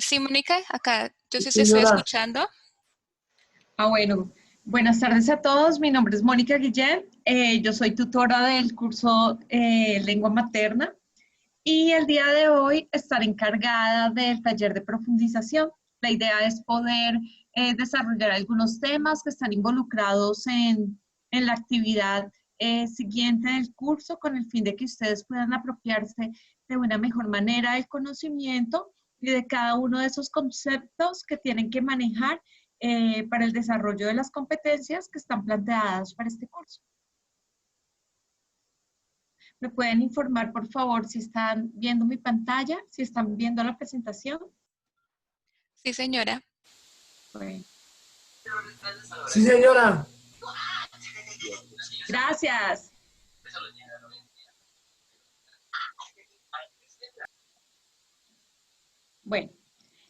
Sí, Mónica, acá yo sí te estoy Señora, escuchando. Bueno, buenas tardes a todos. Mi nombre es Mónica Guillén. Yo soy tutora del curso Lengua Materna y el día de hoy estaré encargada del taller de profundización. La idea es poder desarrollar algunos temas que están involucrados en la actividad siguiente del curso con el fin de que ustedes puedan apropiarse de una mejor manera del conocimiento y de cada uno de esos conceptos que tienen que manejar para el desarrollo de las competencias que están planteadas para este curso. ¿Me pueden informar, por favor, si están viendo mi pantalla, si están viendo la presentación? Sí, señora. Bueno, sí señora, gracias. Bueno,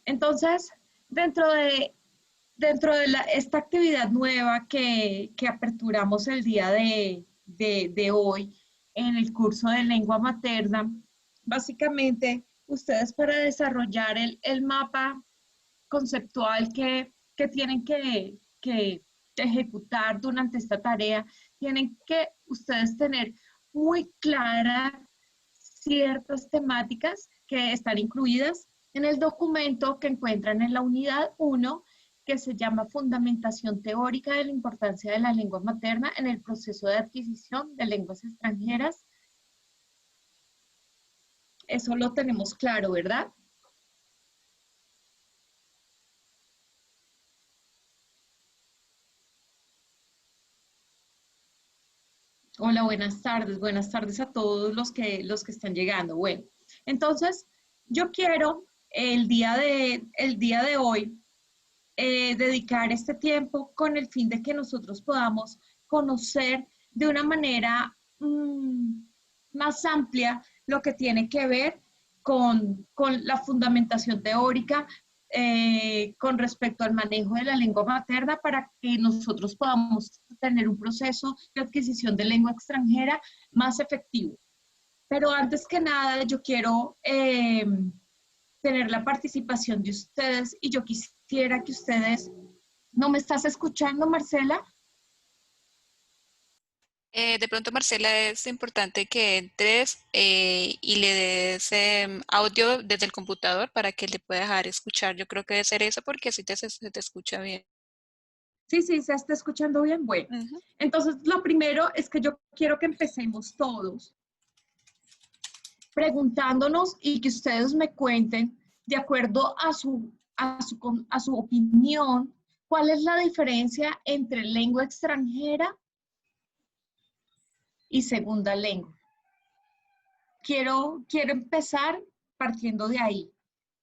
entonces, dentro de esta actividad nueva que aperturamos el día de hoy en el curso de lengua materna, básicamente ustedes para desarrollar el mapa conceptual que tienen que ejecutar durante esta tarea, tienen que ustedes tener muy claras ciertas temáticas que están incluidas en el documento que encuentran en la unidad 1, que se llama Fundamentación Teórica de la Importancia de la Lengua Materna en el Proceso de Adquisición de Lenguas Extranjeras. Eso lo tenemos claro, ¿verdad? Hola, buenas tardes a todos los que están llegando. Bueno, entonces yo quiero el día de hoy dedicar este tiempo con el fin de que nosotros podamos conocer de una manera más amplia lo que tiene que ver con la fundamentación teórica con respecto al manejo de la lengua materna para que nosotros podamos tener un proceso de adquisición de lengua extranjera más efectivo. Pero antes que nada, yo quiero tener la participación de ustedes y yo quisiera que ustedes, ¿no me estás escuchando, Marcela? De pronto, Marcela, es importante que entres y le des audio desde el computador para que le pueda dejar escuchar. Yo creo que debe ser eso porque así se te escucha bien. Sí, sí, se está escuchando bien. Bueno, Ujú. entonces lo primero es que yo quiero que empecemos todos preguntándonos y que ustedes me cuenten, de acuerdo a su opinión, cuál es la diferencia entre lengua extranjera y segunda lengua. Quiero empezar partiendo de ahí.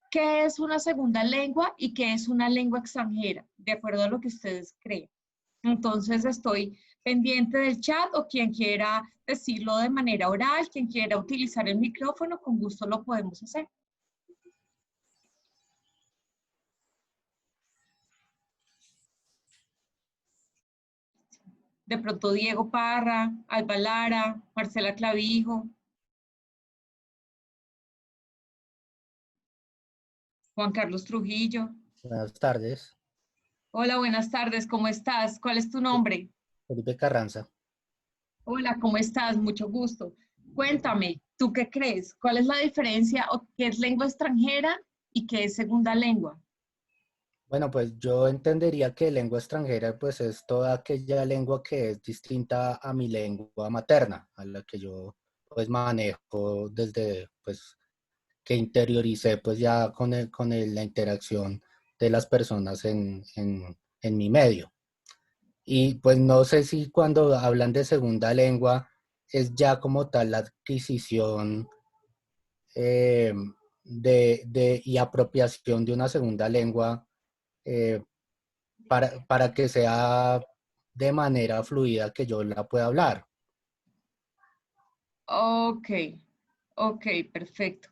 ¿Qué es una segunda lengua y qué es una lengua extranjera? De acuerdo a lo que ustedes creen. Entonces estoy pendiente del chat o quien quiera decirlo de manera oral, quien quiera utilizar el micrófono, con gusto lo podemos hacer. De pronto Diego Parra, Alba Lara, Marcela Clavijo, Juan Carlos Trujillo. Buenas tardes, Hola, buenas tardes, ¿cómo estás? ¿Cuál es tu nombre? Felipe Carranza. Hola, ¿cómo estás? Mucho gusto. Cuéntame, ¿tú qué crees? ¿Cuál es la diferencia o qué es lengua extranjera y qué es segunda lengua? Bueno, pues yo entendería que lengua extranjera pues es toda aquella lengua que es distinta a mi lengua materna, a la que yo pues manejo desde pues que interioricé pues ya la interacción de las personas en mi medio. Y pues no sé si cuando hablan de segunda lengua es ya como tal la adquisición eh, y apropiación de una segunda lengua eh, para que sea de manera fluida que yo la pueda hablar. Ok, ok, perfecto.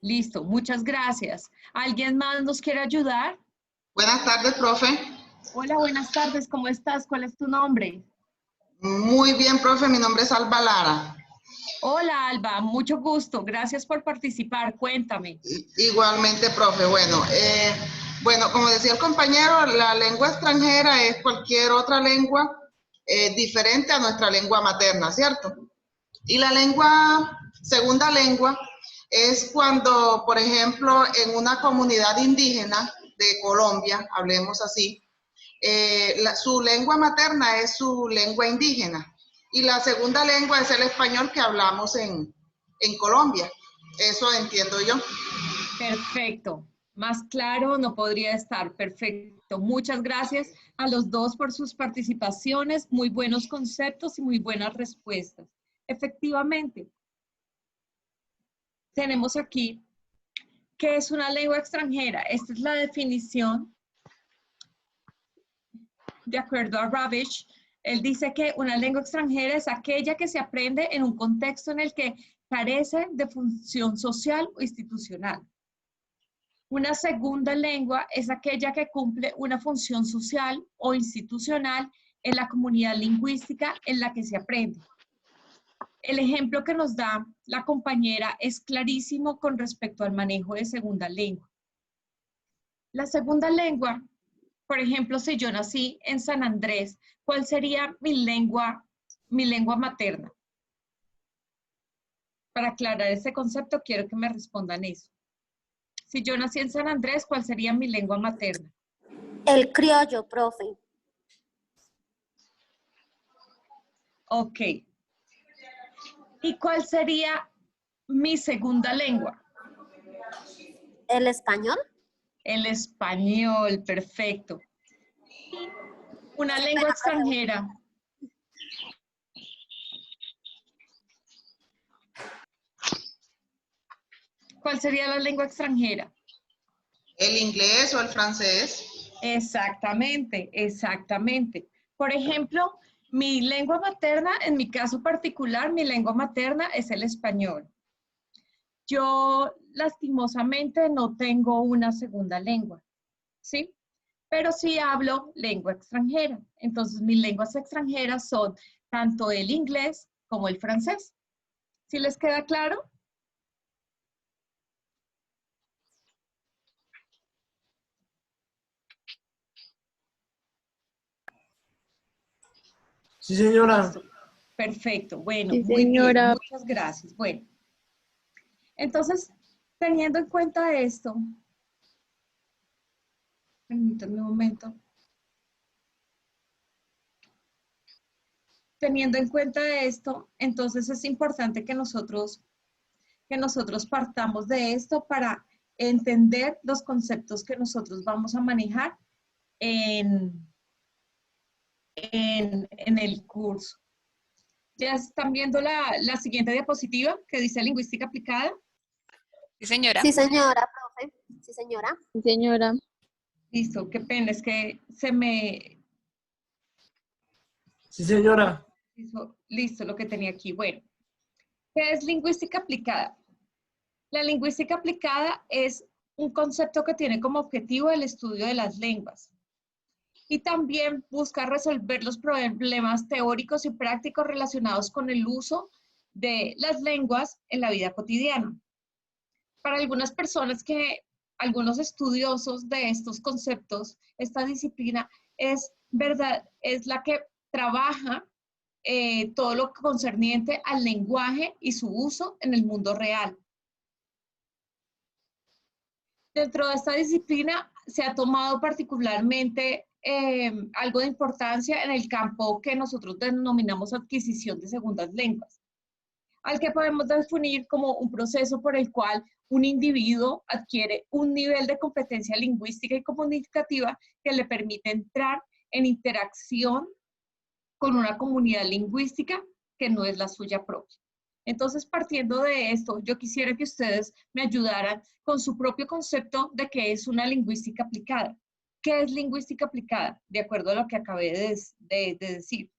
Listo, muchas gracias. ¿Alguien más nos quiere ayudar? Buenas tardes, profe. Hola, buenas tardes, ¿cómo estás? ¿Cuál es tu nombre? Muy bien, profe. Mi nombre es Alba Lara. Hola, Alba, mucho gusto. Gracias por participar. Cuéntame. Igualmente, profe. Bueno, como decía el compañero, la lengua extranjera es cualquier otra lengua diferente a nuestra lengua materna, ¿cierto? Y la segunda lengua, es cuando, por ejemplo, en una comunidad indígena de Colombia, hablemos así, su lengua materna es su lengua indígena y la segunda lengua es el español que hablamos en Colombia. Eso entiendo yo. Perfecto. Más claro no podría estar. Perfecto. Muchas gracias a los dos por sus participaciones. Muy buenos conceptos y muy buenas respuestas. Efectivamente, tenemos aquí qué es una lengua extranjera. Esta es la definición de acuerdo a Ravitch. Él dice que una lengua extranjera es aquella que se aprende en un contexto en el que carece de función social o institucional. Una segunda lengua es aquella que cumple una función social o institucional en la comunidad lingüística en la que se aprende. El ejemplo que nos da la compañera es clarísimo con respecto al manejo de segunda lengua. La segunda lengua, por ejemplo, si yo nací en San Andrés, ¿cuál sería mi lengua materna? Para aclarar ese concepto, quiero que me respondan eso. Si yo nací en San Andrés, ¿cuál sería mi lengua materna? El criollo, profe. Ok. ¿Y cuál sería mi segunda lengua? El español. El español, perfecto. Y una Qué lengua pena, profe. extranjera. ¿Cuál sería la lengua extranjera? ¿El inglés o el francés? Exactamente, exactamente. Por ejemplo, mi lengua materna, en mi caso particular, mi lengua materna es el español. Yo lastimosamente no tengo una segunda lengua, ¿sí? Pero sí hablo lengua extranjera. Entonces, mis lenguas extranjeras son tanto el inglés como el francés. ¿Sí les queda claro? Sí, señora. Listo. Perfecto. Bueno, Sí, muy bien. señora. Muchas gracias. Bueno, entonces, teniendo en cuenta esto, permítanme un momento. Teniendo en cuenta esto, entonces es importante que nosotros partamos de esto para entender los conceptos que nosotros vamos a manejar en el curso. Ya están viendo la siguiente diapositiva que dice lingüística aplicada. Sí, señora. Sí, señora, profe. Sí, señora. Sí, señora. Listo, qué pena, es que se me Sí, señora. hizo listo lo que tenía aquí. Bueno, ¿qué es lingüística aplicada? La lingüística aplicada es un concepto que tiene como objetivo el estudio de las lenguas y también busca resolver los problemas teóricos y prácticos relacionados con el uso de las lenguas en la vida cotidiana. Para algunas personas algunos estudiosos de estos conceptos, esta disciplina es verdad, es la que trabaja todo lo concerniente al lenguaje y su uso en el mundo real. Dentro de esta disciplina se ha tomado particularmente algo de importancia en el campo que nosotros denominamos adquisición de segundas lenguas, al que podemos definir como un proceso por el cual un individuo adquiere un nivel de competencia lingüística y comunicativa que le permite entrar en interacción con una comunidad lingüística que no es la suya propia. Entonces, partiendo de esto, yo quisiera que ustedes me ayudaran con su propio concepto de qué es una lingüística aplicada. ¿Qué es lingüística aplicada? De acuerdo a lo que acabé de decir.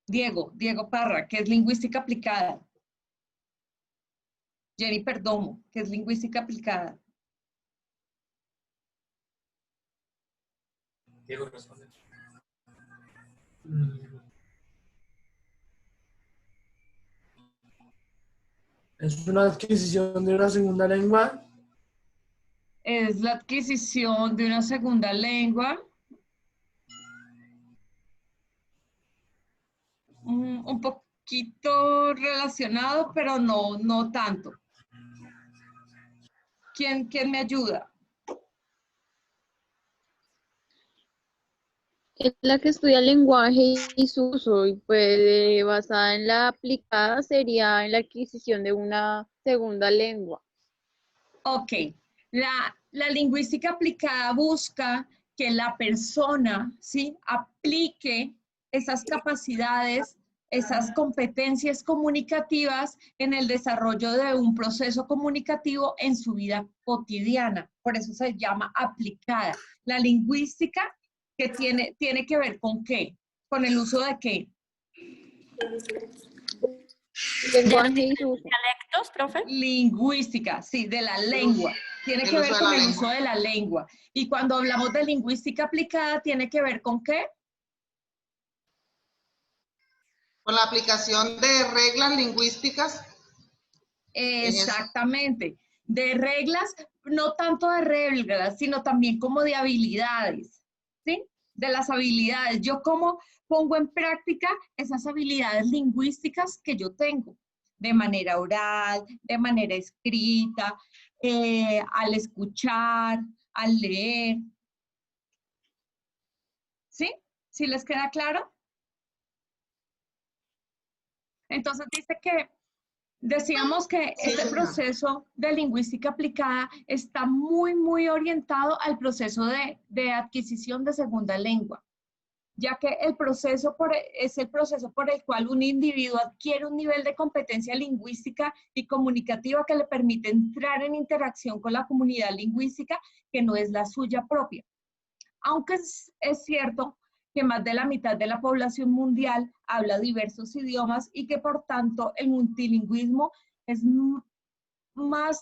Diego Parra, ¿qué es lingüística aplicada? Jenny Perdomo, ¿qué es lingüística aplicada? Diego responde. Mm. ¿Es una adquisición de una segunda lengua? Es la adquisición de una segunda lengua. Un poquito relacionado, pero no tanto. ¿Quién me ayuda? Es la que estudia el lenguaje y su uso, y pues basada en la aplicada sería en la adquisición de una segunda lengua. Ok, la lingüística aplicada busca que la persona, ¿sí?, aplique esas capacidades, esas competencias comunicativas en el desarrollo de un proceso comunicativo en su vida cotidiana. Por eso se llama aplicada. La lingüística que tiene que ver ¿con qué? ¿Con el uso de qué? Lenguaje y su uso. ¿Dialectos, profe? Lingüística, sí, de la lengua. Tiene que El ver uso de con la el lengua. uso de la lengua. Y cuando hablamos de lingüística aplicada, ¿tiene que ver con qué? Con la aplicación de reglas lingüísticas. En eso. Exactamente. De reglas, no tanto de reglas, sino también como de habilidades, ¿sí? De las habilidades. Yo cómo pongo en práctica esas habilidades lingüísticas que yo tengo, de manera oral, de manera escrita, al escuchar, al leer, ¿sí? ¿Sí les queda claro? Entonces dice que decíamos que Sí, este señora. proceso de lingüística aplicada está muy orientado al proceso de adquisición de segunda lengua, ya que es el proceso por el cual un individuo adquiere un nivel de competencia lingüística y comunicativa que le permite entrar en interacción con la comunidad lingüística que no es la suya propia. Aunque es cierto que más de la mitad de la población mundial habla diversos idiomas y que por tanto el multilingüismo es más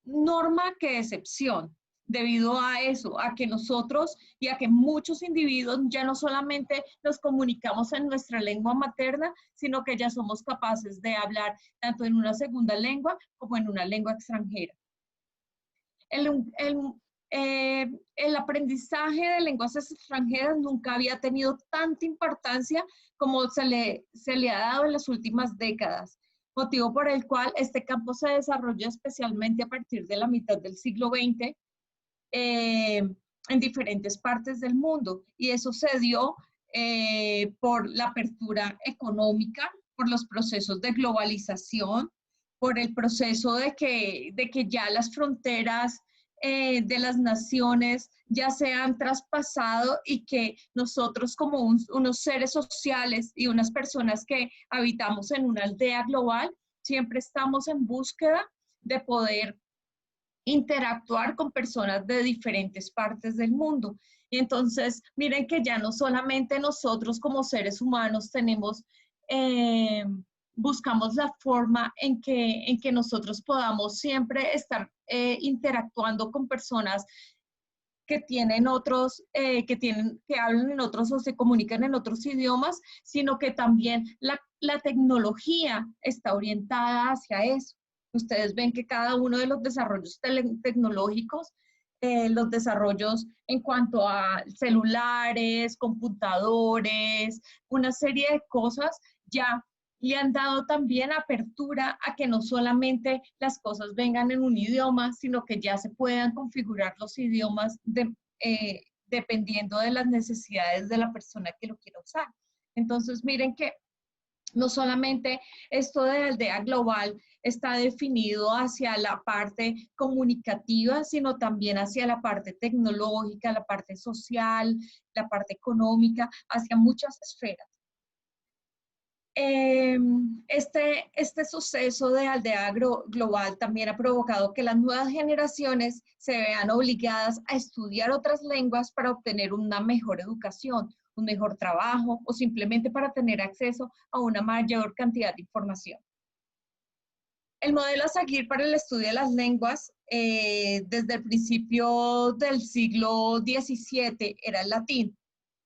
norma que excepción, debido a eso, a que nosotros y a que muchos individuos ya no solamente nos comunicamos en nuestra lengua materna, sino que ya somos capaces de hablar tanto en una segunda lengua como en una lengua extranjera. El aprendizaje de lenguas extranjeras nunca había tenido tanta importancia como se le ha dado en las últimas décadas, motivo por el cual este campo se desarrolló especialmente a partir de la mitad del siglo XX en diferentes partes del mundo. Y eso se dio por la apertura económica, por los procesos de globalización, por el proceso de que ya las fronteras de las naciones ya se han traspasado y que nosotros como unos seres sociales y unas personas que habitamos en una aldea global, siempre estamos en búsqueda de poder interactuar con personas de diferentes partes del mundo. Y entonces, miren que ya no solamente nosotros como seres humanos tenemos buscamos la forma en que nosotros podamos siempre estar interactuando con personas que tienen otros, que hablan en otros o se comunican en otros idiomas, sino que también la tecnología está orientada hacia eso. Ustedes ven que cada uno de los desarrollos tecnológicos, los desarrollos en cuanto a celulares, computadores, una serie de cosas ya le han dado también apertura a que no solamente las cosas vengan en un idioma, sino que ya se puedan configurar los idiomas dependiendo de las necesidades de la persona que lo quiera usar. Entonces, miren que no solamente esto de aldea global está definido hacia la parte comunicativa, sino también hacia la parte tecnológica, la parte social, la parte económica, hacia muchas esferas. Este suceso de aldea global también ha provocado que las nuevas generaciones se vean obligadas a estudiar otras lenguas para obtener una mejor educación, un mejor trabajo o simplemente para tener acceso a una mayor cantidad de información. El modelo a seguir para el estudio de las lenguas desde el principio del siglo XVII era el latín,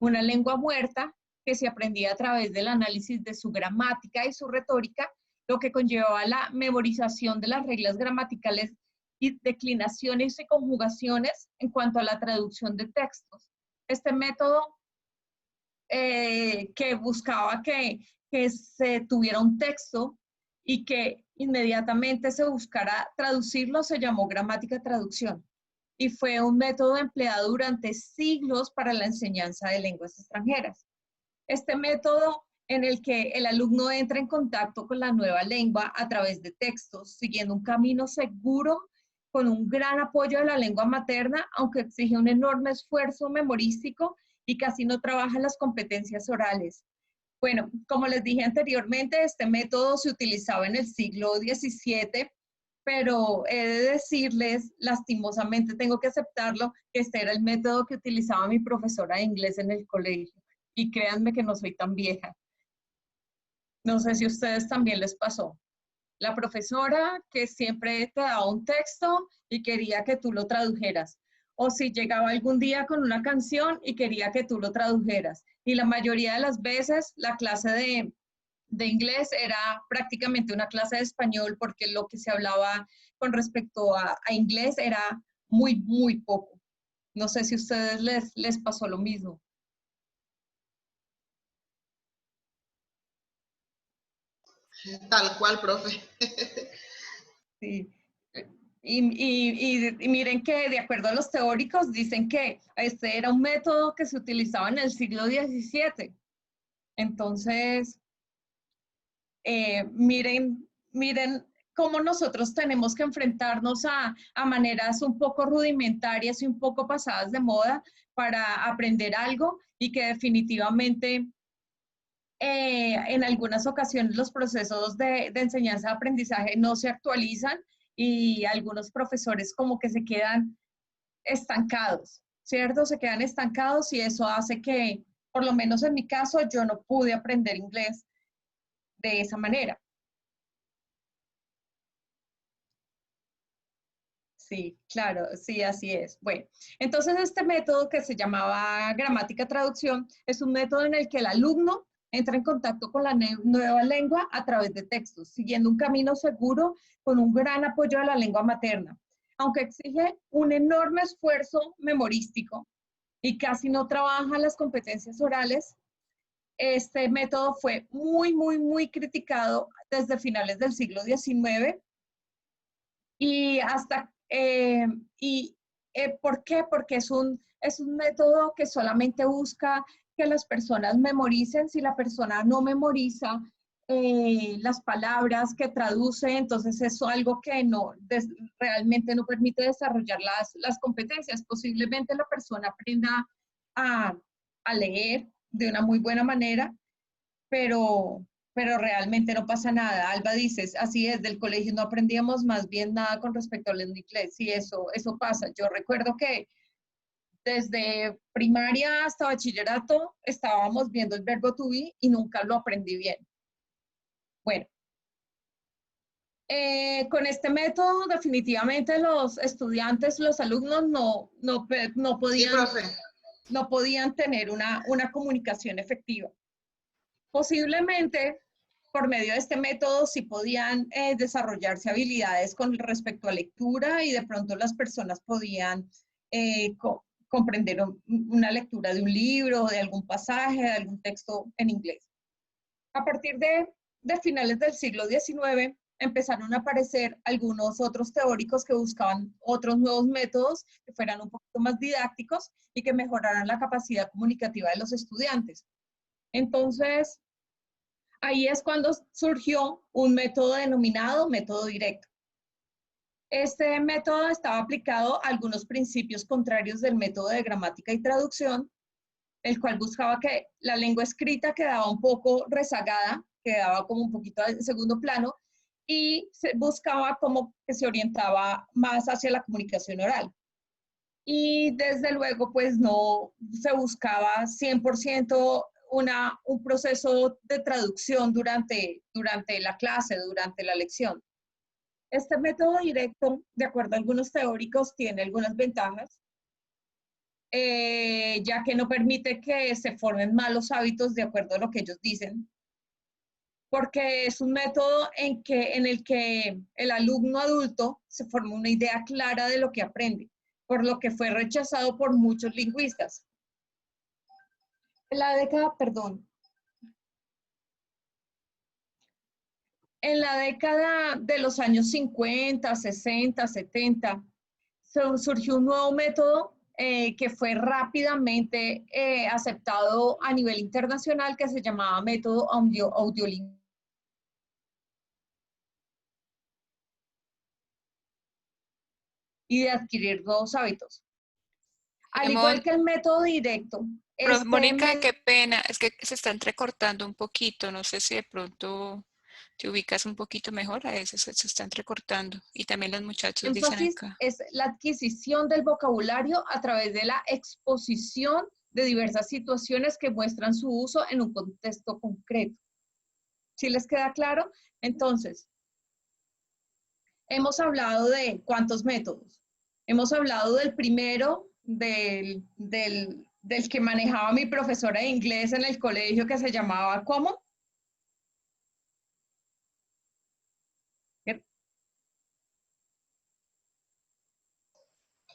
una lengua muerta que se aprendía a través del análisis de su gramática y su retórica, lo que conllevaba la memorización de las reglas gramaticales y declinaciones y conjugaciones en cuanto a la traducción de textos. Este método que buscaba que se tuviera un texto y que inmediatamente se buscara traducirlo, se llamó gramática traducción. Y fue un método empleado durante siglos para la enseñanza de lenguas extranjeras. Este método en el que el alumno entra en contacto con la nueva lengua a través de textos, siguiendo un camino seguro, con un gran apoyo de la lengua materna, aunque exige un enorme esfuerzo memorístico y casi no trabaja las competencias orales. Bueno, como les dije anteriormente, este método se utilizaba en el siglo XVII, pero he de decirles, lastimosamente tengo que aceptarlo, que este era el método que utilizaba mi profesora de inglés en el colegio. Y créanme que no soy tan vieja. No sé si a ustedes también les pasó. La profesora que siempre te daba un texto y quería que tú lo tradujeras. O si llegaba algún día con una canción y quería que tú lo tradujeras. Y la mayoría de las veces la clase de inglés era prácticamente una clase de español porque lo que se hablaba con respecto a inglés era muy, muy poco. No sé si a ustedes les pasó lo mismo. Tal cual, profe. Sí. Y miren que de acuerdo a los teóricos dicen que este era un método que se utilizaba en el siglo XVII. Entonces, miren cómo nosotros tenemos que enfrentarnos a maneras un poco rudimentarias y un poco pasadas de moda para aprender algo y que definitivamente en algunas ocasiones los procesos de enseñanza-aprendizaje no se actualizan y algunos profesores como que se quedan estancados, ¿cierto? Se quedan estancados y eso hace que, por lo menos en mi caso, yo no pude aprender inglés de esa manera. Sí, claro, sí, así es. Bueno, entonces este método que se llamaba gramática traducción es un método en el que el alumno entra en contacto con la nueva lengua a través de textos, siguiendo un camino seguro con un gran apoyo de la lengua materna. Aunque exige un enorme esfuerzo memorístico y casi no trabaja las competencias orales, este método fue muy criticado desde finales del siglo XIX y hasta, ¿por qué? Porque es un método que solamente busca que las personas memoricen. Si la persona no memoriza las palabras que traduce, entonces es algo que realmente no permite desarrollar las competencias. Posiblemente la persona aprenda a leer de una muy buena manera, pero realmente no pasa nada. Alba dices, así es, del colegio no aprendíamos más bien nada con respecto al inglés. Sí, eso pasa. Yo recuerdo que desde primaria hasta bachillerato estábamos viendo el verbo to be y nunca lo aprendí bien. Bueno, con este método definitivamente los estudiantes, los alumnos no Sí, podían, profe. no podían tener una comunicación efectiva. Posiblemente por medio de este método sí podían desarrollarse habilidades con respecto a lectura y de pronto las personas podían comprender una lectura de un libro, de algún pasaje, de algún texto en inglés. A partir de finales del siglo XIX empezaron a aparecer algunos otros teóricos que buscaban otros nuevos métodos que fueran un poquito más didácticos y que mejoraran la capacidad comunicativa de los estudiantes. Entonces, ahí es cuando surgió un método denominado método directo. Este método estaba aplicado a algunos principios contrarios del método de gramática y traducción, el cual buscaba que la lengua escrita quedaba un poco rezagada, quedaba como un poquito en segundo plano, y se buscaba como que se orientaba más hacia la comunicación oral. Y desde luego, pues no se buscaba 100% un proceso de traducción durante la clase, durante la lección. Este método directo, de acuerdo a algunos teóricos, tiene algunas ventajas, ya que no permite que se formen malos hábitos de acuerdo a lo que ellos dicen, porque es un método en el que el alumno adulto se forma una idea clara de lo que aprende, por lo que fue rechazado por muchos lingüistas. En la década, perdón, en la década de los años 50, 60, 70, surgió un nuevo método que fue rápidamente aceptado a nivel internacional, que se llamaba método audiolingüístico. Y de adquirir nuevos hábitos. Al igual que el método directo. Mónica, qué pena, es que se está entrecortando un poquito, no sé si de pronto te ubicas un poquito mejor, a veces se está entrecortando. Y también los muchachos dicen Énfasis acá. es la adquisición del vocabulario a través de la exposición de diversas situaciones que muestran su uso en un contexto concreto. ¿Sí les queda claro? Entonces, hemos hablado de cuántos métodos. Hemos hablado del primero, del que manejaba mi profesora de inglés en el colegio, que se llamaba ¿cómo?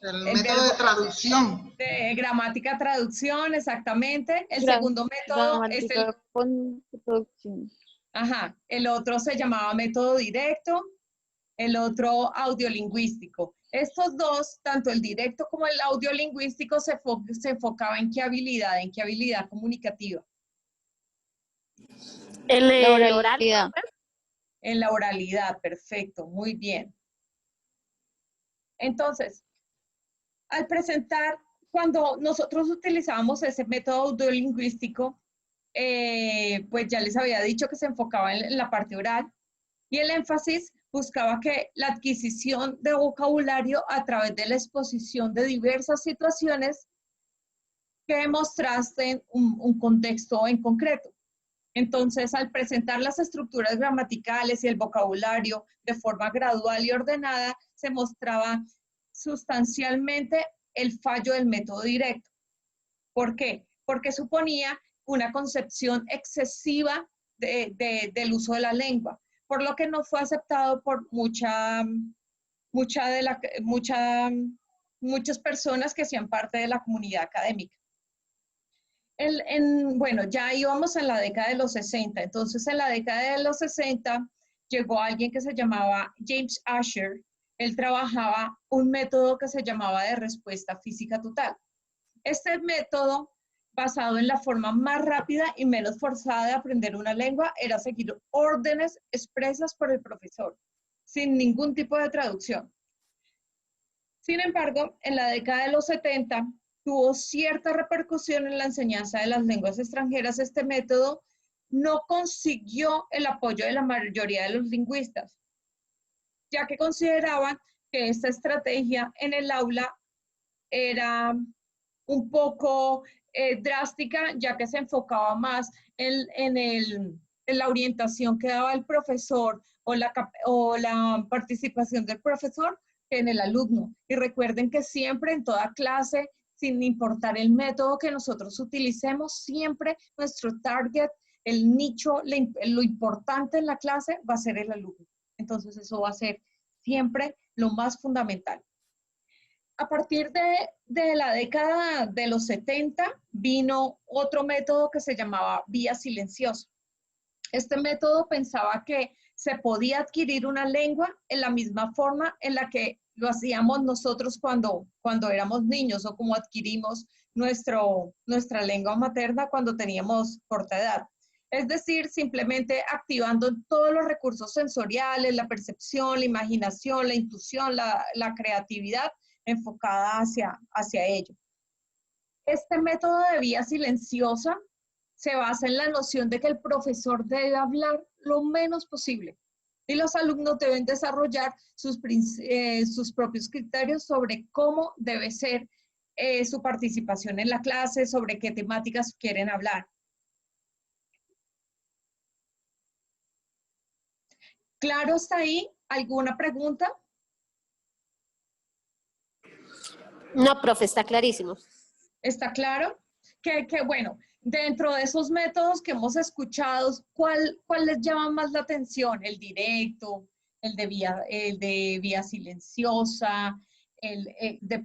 El método de traducción. De gramática, traducción, exactamente. El segundo método es el... con traducción. Ajá, el otro se llamaba método directo, el otro audiolingüístico. Estos dos, tanto el directo como el audiolingüístico, se enfocaba en qué habilidad comunicativa. En La el oral, oralidad. profe. En la oralidad, perfecto, muy bien. Entonces, al presentar, cuando nosotros utilizábamos ese método audiolingüístico, pues ya les había dicho que se enfocaba en la parte oral y el énfasis buscaba que la adquisición de vocabulario a través de la exposición de diversas situaciones que demostrasen un contexto en concreto. Entonces, al presentar las estructuras gramaticales y el vocabulario de forma gradual y ordenada, se mostraba sustancialmente el fallo del método directo. ¿Por qué? Porque suponía una concepción excesiva del uso de la lengua, por lo que no fue aceptado por muchas personas que hacían parte de la comunidad académica. Bueno, ya íbamos en la década de los 60, entonces en la década de los 60 llegó alguien que se llamaba James Asher. Él trabajaba un método que se llamaba de respuesta física total. Este método, basado en la forma más rápida y menos forzada de aprender una lengua, era seguir órdenes expresas por el profesor, sin ningún tipo de traducción. Sin embargo, en la década de los 70, tuvo cierta repercusión en la enseñanza de las lenguas extranjeras. Este método no consiguió el apoyo de la mayoría de los lingüistas, ya que consideraban que esta estrategia en el aula era un poco drástica, ya que se enfocaba más en la orientación que daba el profesor o la participación del profesor que en el alumno. Y recuerden que siempre en toda clase, sin importar el método que nosotros utilicemos, siempre nuestro target, el nicho, lo importante en la clase va a ser el alumno. Entonces eso va a ser siempre lo más fundamental. A partir de la década de los 70 vino otro método que se llamaba vía silenciosa. Este método pensaba que se podía adquirir una lengua en la misma forma en la que lo hacíamos nosotros cuando éramos niños o como adquirimos nuestra lengua materna cuando teníamos corta edad. Es decir, simplemente activando todos los recursos sensoriales, la percepción, la imaginación, la intuición, la creatividad enfocada hacia ello. Este método de vía silenciosa se basa en la noción de que el profesor debe hablar lo menos posible y los alumnos deben desarrollar sus propios criterios sobre cómo debe ser su participación en la clase, sobre qué temáticas quieren hablar. Claro está ahí ¿Alguna pregunta? No, profe, está clarísimo. ¿Está claro? Bueno, dentro de esos métodos que hemos escuchado, ¿cuál les llama más la atención? ¿El directo, el de vía silenciosa,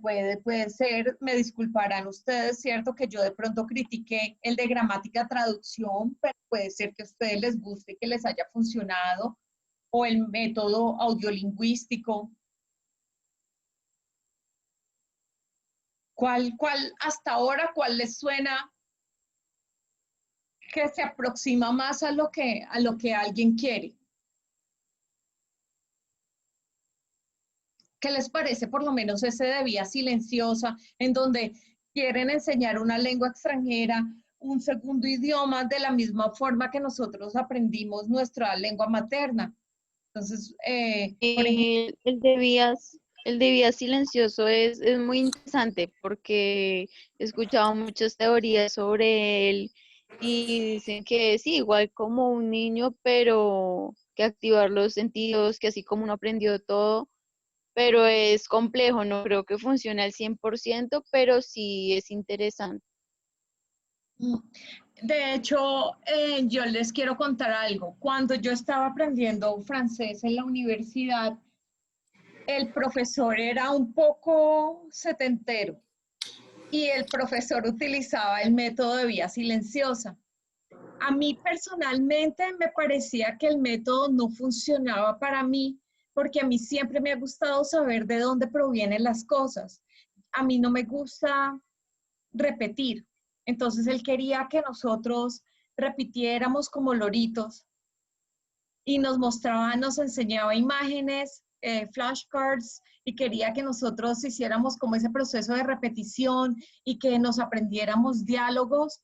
puede ser, me disculparán ustedes, ¿cierto? Que yo de pronto critiqué el de gramática traducción, pero puede ser que a ustedes les guste, que les haya funcionado, o el método audiolingüístico. Hasta ahora, cuál les suena que se aproxima más a lo que alguien quiere? ¿Qué les parece por lo menos ese de vía silenciosa, en donde quieren enseñar una lengua extranjera, un segundo idioma, de la misma forma que nosotros aprendimos nuestra lengua materna? Entonces, por ejemplo, El de vías silencioso es muy interesante porque he escuchado muchas teorías sobre él y dicen que sí, igual como un niño, pero que activar los sentidos, que así como uno aprendió todo, pero es complejo, no creo que funcione al 100%, pero sí es interesante. de hecho, yo les quiero contar algo. Cuando yo estaba aprendiendo francés en la universidad, el profesor era un poco setentero y el profesor utilizaba el método de vía silenciosa. A mí personalmente me parecía que el método no funcionaba para mí, porque a mí siempre me ha gustado saber de dónde provienen las cosas. A mí no me gusta repetir. Entonces él quería que nosotros repitiéramos como loritos y nos mostraba, nos enseñaba imágenes, flashcards, y quería que nosotros hiciéramos como ese proceso de repetición y que nos aprendiéramos diálogos,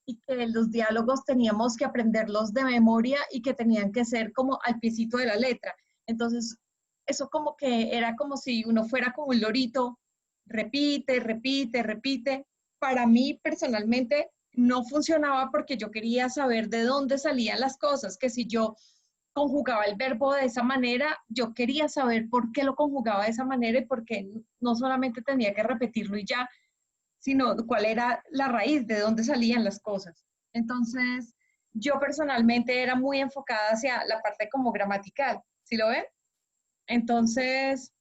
y que los diálogos teníamos que aprenderlos de memoria y que tenían que ser como al piecito de la letra. Entonces, eso como que era como si uno fuera como un lorito, repite, repite, repite. Para mí personalmente no funcionaba porque yo quería saber de dónde salían las cosas, que si yo conjugaba el verbo de esa manera, yo quería saber por qué lo conjugaba de esa manera y por qué no solamente tenía que repetirlo y ya, sino cuál era la raíz, de dónde salían las cosas. Entonces, yo personalmente era muy enfocada hacia la parte como gramatical, ¿sí lo ven? Entonces,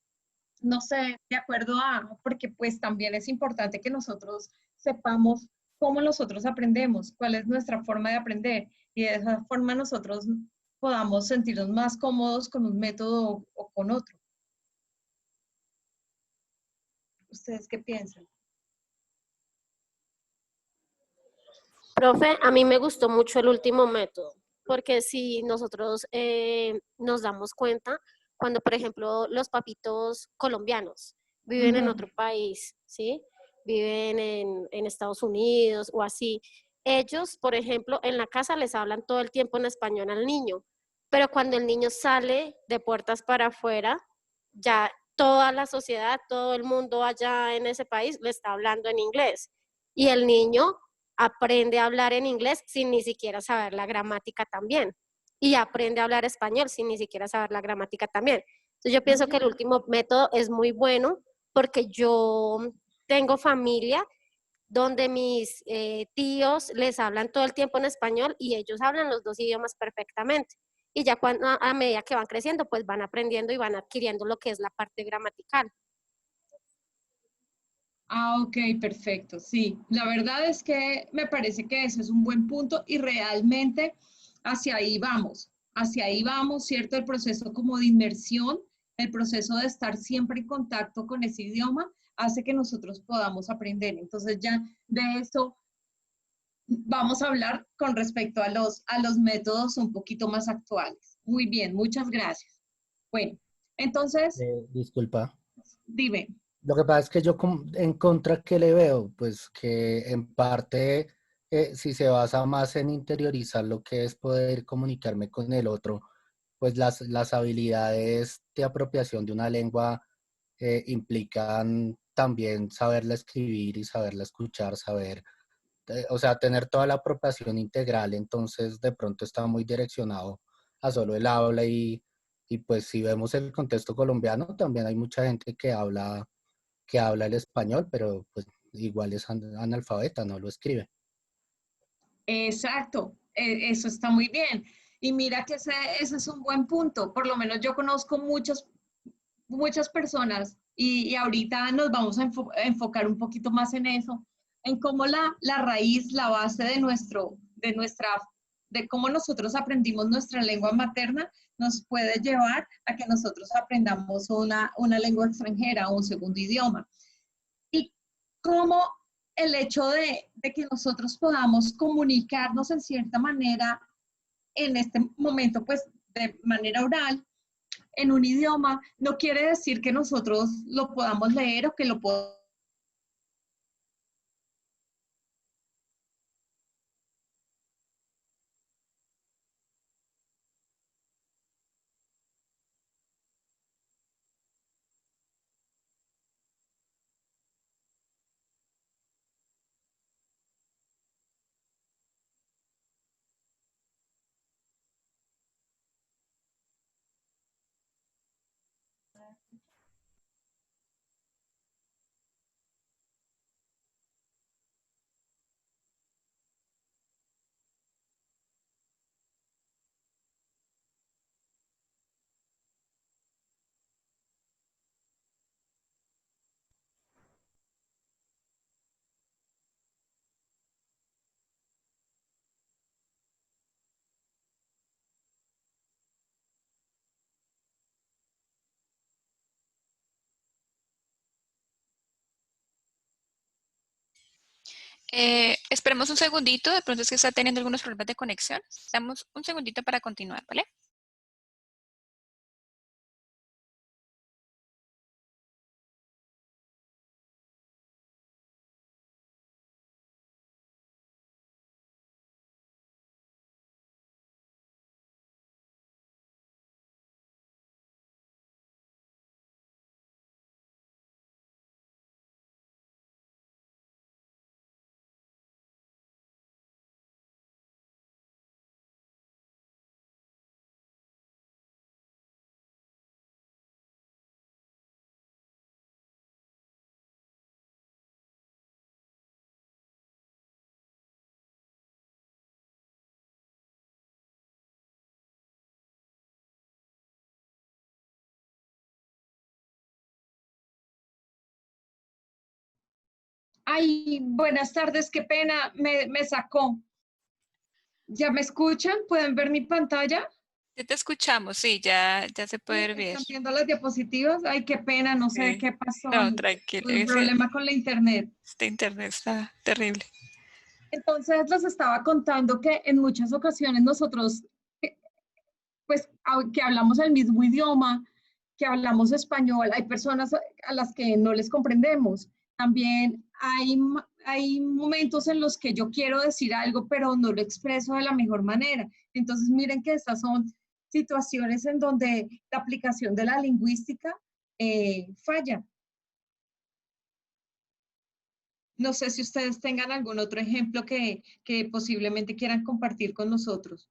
no sé, de acuerdo a, porque pues también es importante que nosotros sepamos cómo nosotros aprendemos, cuál es nuestra forma de aprender, y de esa forma nosotros podamos sentirnos más cómodos con un método o con otro. ¿Ustedes qué piensan? Profe, a mí me gustó mucho el último método, porque si nosotros nos damos cuenta, cuando por ejemplo los papitos colombianos viven en otro país, ¿sí? Viven en Estados Unidos o así, ellos, por ejemplo, en la casa les hablan todo el tiempo en español al niño, pero cuando el niño sale de puertas para afuera, ya toda la sociedad, todo el mundo allá en ese país le está hablando en inglés. Y el niño aprende a hablar en inglés sin ni siquiera saber la gramática también. Y aprende a hablar español sin ni siquiera saber la gramática también. Entonces yo pienso que el último método es muy bueno porque yo tengo familia donde mis tíos les hablan todo el tiempo en español y ellos hablan los dos idiomas perfectamente. Y ya cuando, a medida que van creciendo, pues van aprendiendo y van adquiriendo lo que es la parte gramatical. Ah, ok, perfecto. Sí, la verdad es que me parece que ese es un buen punto y realmente hacia ahí vamos, ¿cierto? El proceso como de inmersión, el proceso de estar siempre en contacto con ese idioma hace que nosotros podamos aprender. Entonces ya de eso vamos a hablar con respecto a los métodos un poquito más actuales. Muy bien, muchas gracias. Bueno, entonces, Disculpa. dime. Lo que pasa es que yo en contra que le veo, pues que en parte si se basa más en interiorizar lo que es poder comunicarme con el otro, pues las habilidades de apropiación de una lengua implican también saberla escribir y saberla escuchar, o sea, tener toda la apropiación integral, entonces de pronto está muy direccionado a solo el habla Y pues si vemos el contexto colombiano, también hay mucha gente que habla el español, pero pues igual es analfabeta, no lo escribe. Exacto, eso está muy bien. Y mira que ese es un buen punto. Por lo menos yo conozco muchas personas y ahorita nos vamos a enfocar un poquito más en eso, en cómo la raíz, la base de cómo nosotros aprendimos nuestra lengua materna nos puede llevar a que nosotros aprendamos una lengua extranjera o un segundo idioma. Y cómo el hecho de que nosotros podamos comunicarnos en cierta manera en este momento, pues de manera oral, en un idioma, no quiere decir que nosotros lo podamos leer o que lo podamos. Esperemos un segundito, de pronto es que está teniendo algunos problemas de conexión. Damos un segundito para continuar, ¿vale? Ay, buenas tardes, qué pena, me sacó. ¿Ya me escuchan? ¿Pueden ver mi pantalla? Sí te escuchamos, sí, ya se puede ver. ¿Están viendo las diapositivas? Ay, qué pena, no sé Sí. qué pasó. No, tranquilo, Un problema con la internet. este internet está terrible. Entonces les estaba contando que en muchas ocasiones nosotros, pues, que hablamos el mismo idioma, que hablamos español, hay personas a las que no les comprendemos. También hay momentos en los que yo quiero decir algo, pero no lo expreso de la mejor manera. Entonces, miren que estas son situaciones en donde la aplicación de la lingüística falla. No sé si ustedes tengan algún otro ejemplo que posiblemente quieran compartir con nosotros.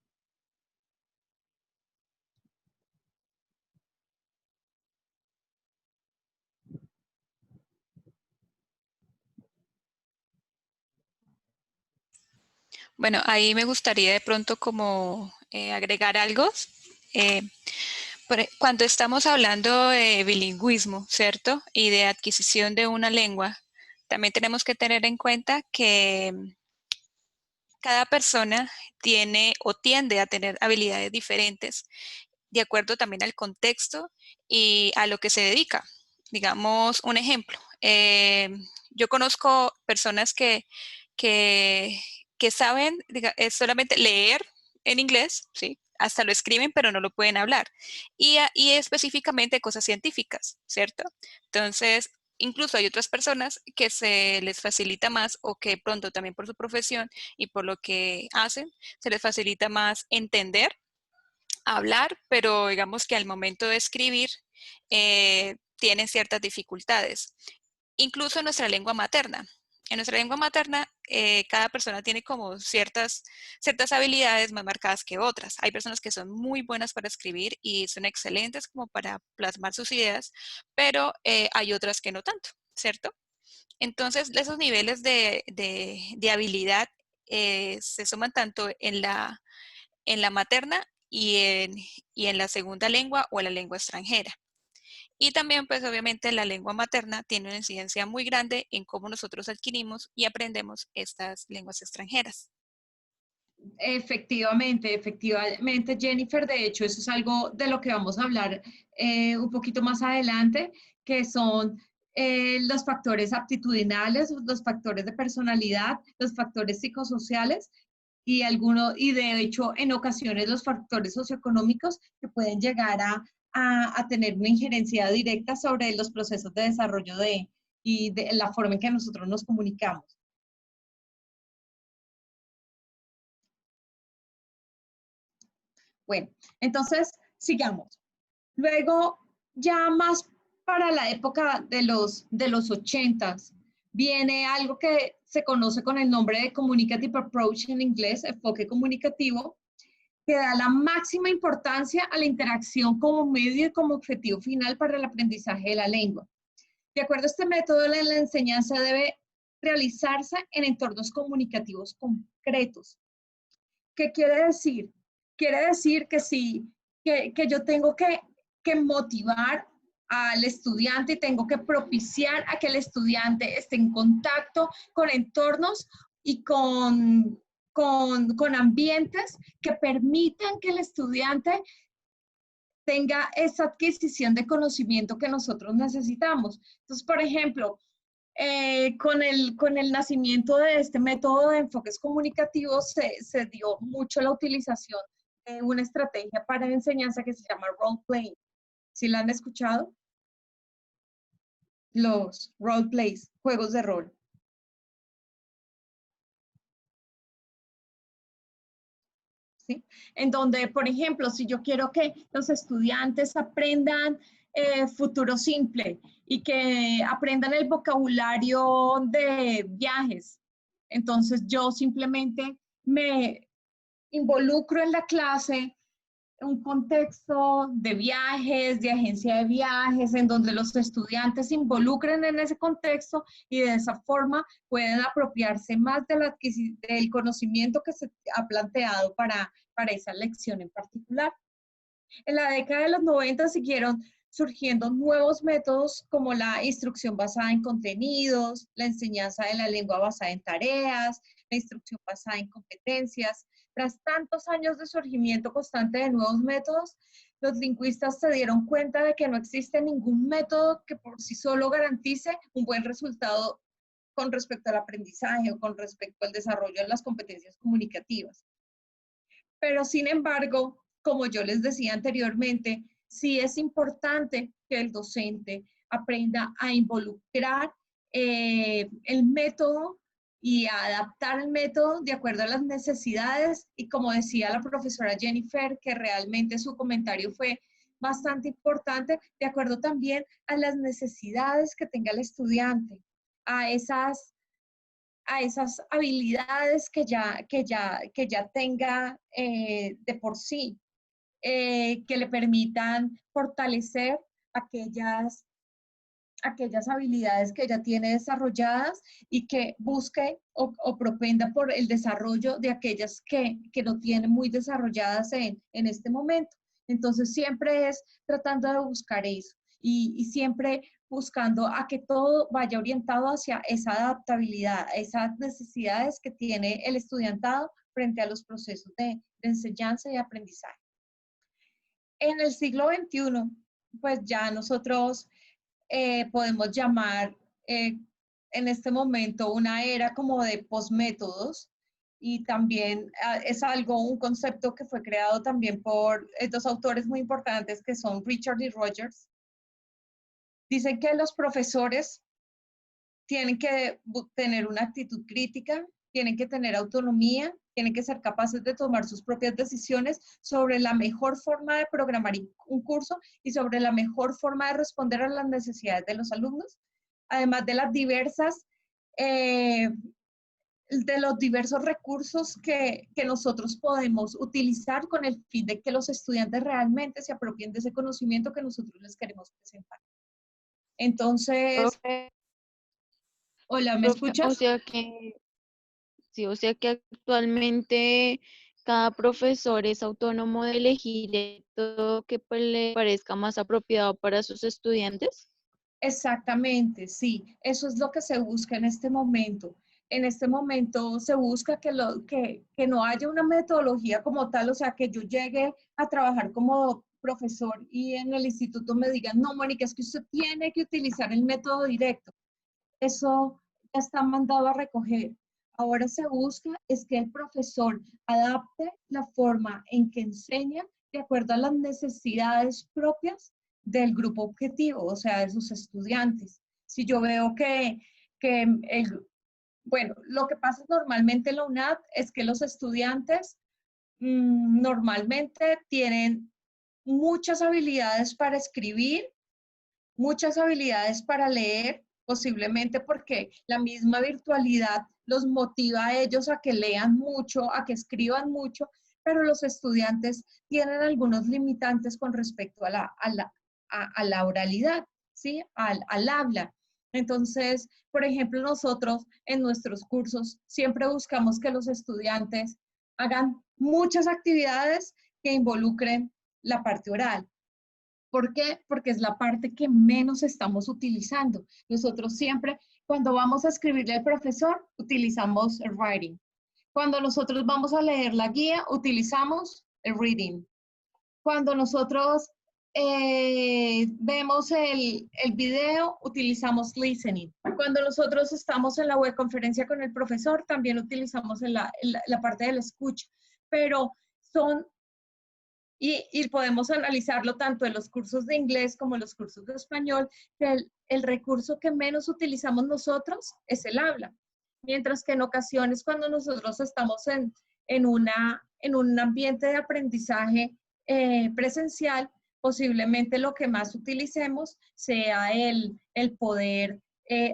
Bueno, ahí me gustaría de pronto como agregar algo. Eh, Cuando estamos hablando de bilingüismo, ¿cierto? Y de adquisición de una lengua, también tenemos que tener en cuenta que cada persona tiene o tiende a tener habilidades diferentes, de acuerdo también al contexto y a lo que se dedica. Digamos, un ejemplo. Yo conozco personas que, que saben solamente leer en inglés, ¿sí? Hasta lo escriben, pero no lo pueden hablar. Y específicamente cosas científicas, ¿cierto? Entonces, incluso hay otras personas que se les facilita más o que pronto también por su profesión y por lo que hacen, se les facilita más entender, hablar, pero digamos que al momento de escribir tienen ciertas dificultades. Incluso en nuestra lengua materna. En nuestra lengua materna, cada persona tiene como ciertas habilidades más marcadas que otras. Hay personas que son muy buenas para escribir y son excelentes como para plasmar sus ideas, pero hay otras que no tanto, ¿cierto? Entonces, esos niveles de habilidad se suman tanto en la materna y en la segunda lengua o en la lengua extranjera. Y también, pues obviamente, la lengua materna tiene una incidencia muy grande en cómo nosotros adquirimos y aprendemos estas lenguas extranjeras. Efectivamente, Jennifer, de hecho, eso es algo de lo que vamos a hablar un poquito más adelante, que son los factores aptitudinales, los factores de personalidad, los factores psicosociales y de hecho, en ocasiones los factores socioeconómicos que pueden llegar a tener una injerencia directa sobre los procesos de desarrollo y de la forma en que nosotros nos comunicamos. Bueno, entonces, sigamos. Luego, ya más para la época de los 80s, viene algo que se conoce con el nombre de Communicative Approach en inglés, enfoque comunicativo, que da la máxima importancia a la interacción como medio y como objetivo final para el aprendizaje de la lengua. De acuerdo a este método, la enseñanza debe realizarse en entornos comunicativos concretos. ¿Qué quiere decir? Quiere decir que sí, que yo tengo que motivar al estudiante y tengo que propiciar a que el estudiante esté en contacto con entornos y con ambientes que permitan que el estudiante tenga esa adquisición de conocimiento que nosotros necesitamos. Entonces, por ejemplo, con el nacimiento de este método de enfoques comunicativos se dio mucho la utilización de una estrategia para enseñanza que se llama role playing. ¿Sí la han escuchado? Los role plays, juegos de rol. ¿Sí? En donde, por ejemplo, si yo quiero que los estudiantes aprendan futuro simple y que aprendan el vocabulario de viajes, entonces yo simplemente me involucro en la clase, un contexto de viajes, de agencia de viajes, en donde los estudiantes se involucren en ese contexto y de esa forma pueden apropiarse más del conocimiento que se ha planteado para esa lección en particular. En la década de los 90 siguieron surgiendo nuevos métodos como la instrucción basada en contenidos, la enseñanza de la lengua basada en tareas, la instrucción basada en competencias. Tras tantos años de surgimiento constante de nuevos métodos, los lingüistas se dieron cuenta de que no existe ningún método que por sí solo garantice un buen resultado con respecto al aprendizaje o con respecto al desarrollo de las competencias comunicativas. Pero sin embargo, como yo les decía anteriormente, sí es importante que el docente aprenda a involucrar el método y a adaptar el método de acuerdo a las necesidades y como decía la profesora Jennifer, que realmente su comentario fue bastante importante, de acuerdo también a las necesidades que tenga el estudiante, a esas habilidades que ya tenga de por sí, que le permitan fortalecer aquellas habilidades que ya tiene desarrolladas y que busque o propenda por el desarrollo de aquellas que no tiene muy desarrolladas en este momento. Entonces, siempre es tratando de buscar eso y siempre buscando a que todo vaya orientado hacia esa adaptabilidad, esas necesidades que tiene el estudiantado frente a los procesos de enseñanza y aprendizaje. En el siglo XXI, pues ya nosotros podemos llamar en este momento una era como de posmétodos y también es un concepto que fue creado también por dos autores muy importantes que son Richard y Rogers. Dicen que los profesores tienen que tener una actitud crítica, tienen que tener autonomía, tienen que ser capaces de tomar sus propias decisiones sobre la mejor forma de programar un curso y sobre la mejor forma de responder a las necesidades de los alumnos, además de las diversas de los diversos recursos que nosotros podemos utilizar con el fin de que los estudiantes realmente se apropien de ese conocimiento que nosotros les queremos presentar. Entonces, Profe, hola, ¿me profe, o escuchas? sea que, sí, o sea que actualmente cada profesor es autónomo de elegir el método que pues, le parezca más apropiado para sus estudiantes. Exactamente, sí, eso es lo que se busca en este momento. En este momento se busca que no haya una metodología como tal, o sea, que yo llegue a trabajar como profesor y en el instituto me digan, no, Mónica, es que usted tiene que utilizar el método directo. Eso ya está mandado a recoger. Ahora se busca es que el profesor adapte la forma en que enseña de acuerdo a las necesidades propias del grupo objetivo, o sea, de sus estudiantes. Si yo veo que bueno, lo que pasa normalmente en la UNAD es que los estudiantes normalmente tienen muchas habilidades para escribir, muchas habilidades para leer, posiblemente porque la misma virtualidad los motiva a ellos a que lean mucho, a que escriban mucho, pero los estudiantes tienen algunos limitantes con respecto a la oralidad, ¿sí? Al habla. Entonces, por ejemplo, nosotros en nuestros cursos siempre buscamos que los estudiantes hagan muchas actividades que involucren la parte oral. ¿Por qué? Porque es la parte que menos estamos utilizando. Nosotros siempre, cuando vamos a escribirle al profesor, utilizamos el writing. Cuando nosotros vamos a leer la guía, utilizamos el reading. Cuando nosotros vemos el video, utilizamos listening. Cuando nosotros estamos en la webconferencia con el profesor, también utilizamos la parte de la escucha. Pero son y podemos analizarlo tanto en los cursos de inglés como en los cursos de español, que el recurso que menos utilizamos nosotros es el habla. Mientras que en ocasiones cuando nosotros estamos en un ambiente de aprendizaje presencial, posiblemente lo que más utilicemos sea el poder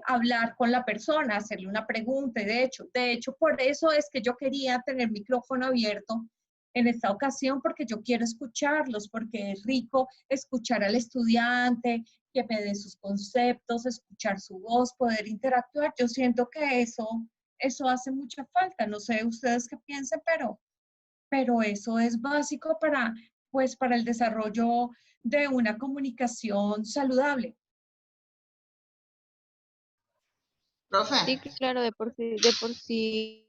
hablar con la persona, hacerle una pregunta. Y de hecho, por eso es que yo quería tener micrófono abierto en esta ocasión, porque yo quiero escucharlos, porque es rico escuchar al estudiante, que me dé sus conceptos, escuchar su voz, poder interactuar. Yo siento que eso hace mucha falta. No sé ustedes qué piensen, pero eso es básico para, pues, para el desarrollo de una comunicación saludable. Profe, Sí, claro, de por sí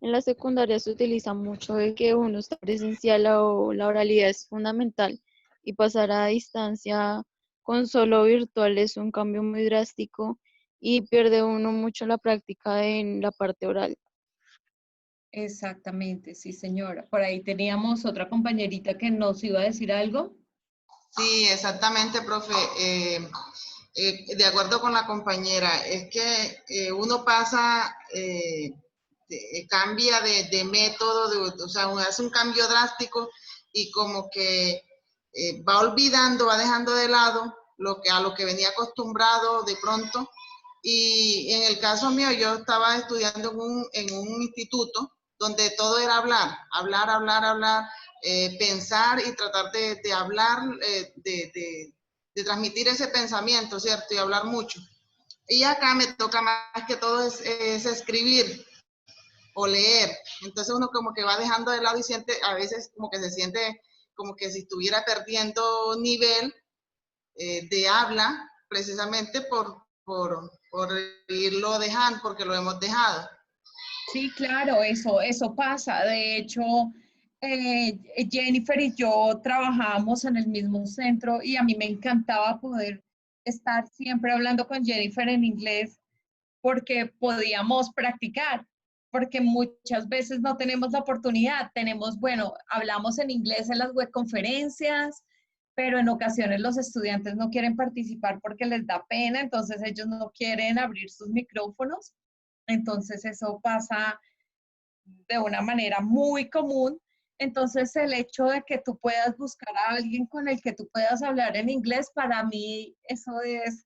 en la secundaria se utiliza mucho de que uno está presencial o la oralidad es fundamental y pasar a distancia con solo virtual es un cambio muy drástico y pierde uno mucho la práctica en la parte oral. Exactamente, sí, señora. Por ahí teníamos otra compañerita que nos iba a decir algo. sí, exactamente, profe. De acuerdo con la compañera, es que uno pasa, cambia de método, o sea, uno hace un cambio drástico y como que va olvidando, va dejando de lado a lo que venía acostumbrado de pronto. Y en el caso mío, yo estaba estudiando en un instituto donde todo era hablar, hablar, hablar, hablar, pensar y tratar de hablar, de transmitir ese pensamiento, ¿cierto? Y hablar mucho. Y acá me toca más que todo es escribir o leer. Entonces uno como que va dejando de lado y siente, a veces como que se siente como que si estuviera perdiendo nivel de habla, precisamente por irlo dejando, porque lo hemos dejado. Sí, claro, eso pasa. De hecho, Jennifer y yo trabajábamos en el mismo centro y a mí me encantaba poder estar siempre hablando con Jennifer en inglés porque podíamos practicar, porque muchas veces no tenemos la oportunidad. Tenemos, bueno, hablamos en inglés en las webconferencias, pero en ocasiones los estudiantes no quieren participar porque les da pena, entonces ellos no quieren abrir sus micrófonos. Entonces eso pasa de una manera muy común. Entonces el hecho de que tú puedas buscar a alguien con el que tú puedas hablar en inglés, para mí eso es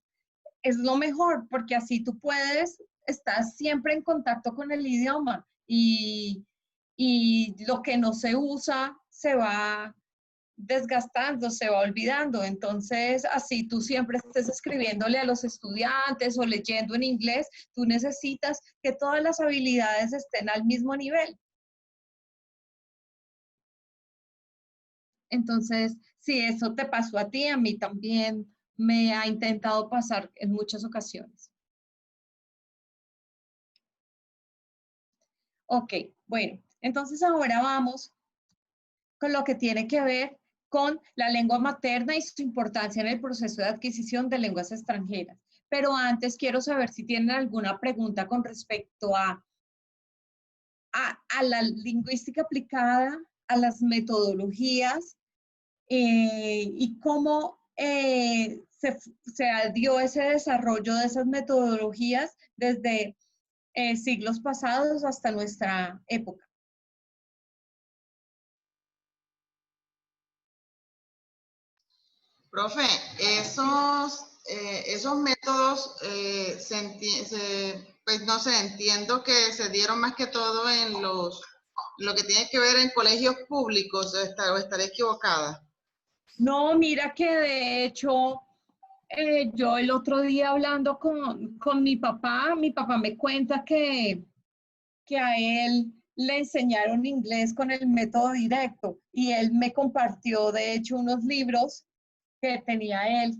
lo mejor, porque así tú puedes estás siempre en contacto con el idioma y lo que no se usa se va desgastando, se va olvidando. Entonces, así tú siempre estés escribiéndole a los estudiantes o leyendo en inglés, tú necesitas que todas las habilidades estén al mismo nivel. Entonces, si eso te pasó a ti, a mí también me ha intentado pasar en muchas ocasiones. Ok, bueno, entonces ahora vamos con lo que tiene que ver con la lengua materna y su importancia en el proceso de adquisición de lenguas extranjeras. Pero antes quiero saber si tienen alguna pregunta con respecto a la lingüística aplicada, a las metodologías y cómo se dio ese desarrollo de esas metodologías desde siglos pasados hasta nuestra época. Profe, esos métodos, pues no sé, entiendo que se dieron más que todo en lo que tiene que ver en colegios públicos, o estaré equivocada. No, mira que de hecho, yo el otro día hablando con mi papá me cuenta que a él le enseñaron inglés con el método directo y él me compartió de hecho unos libros que tenía él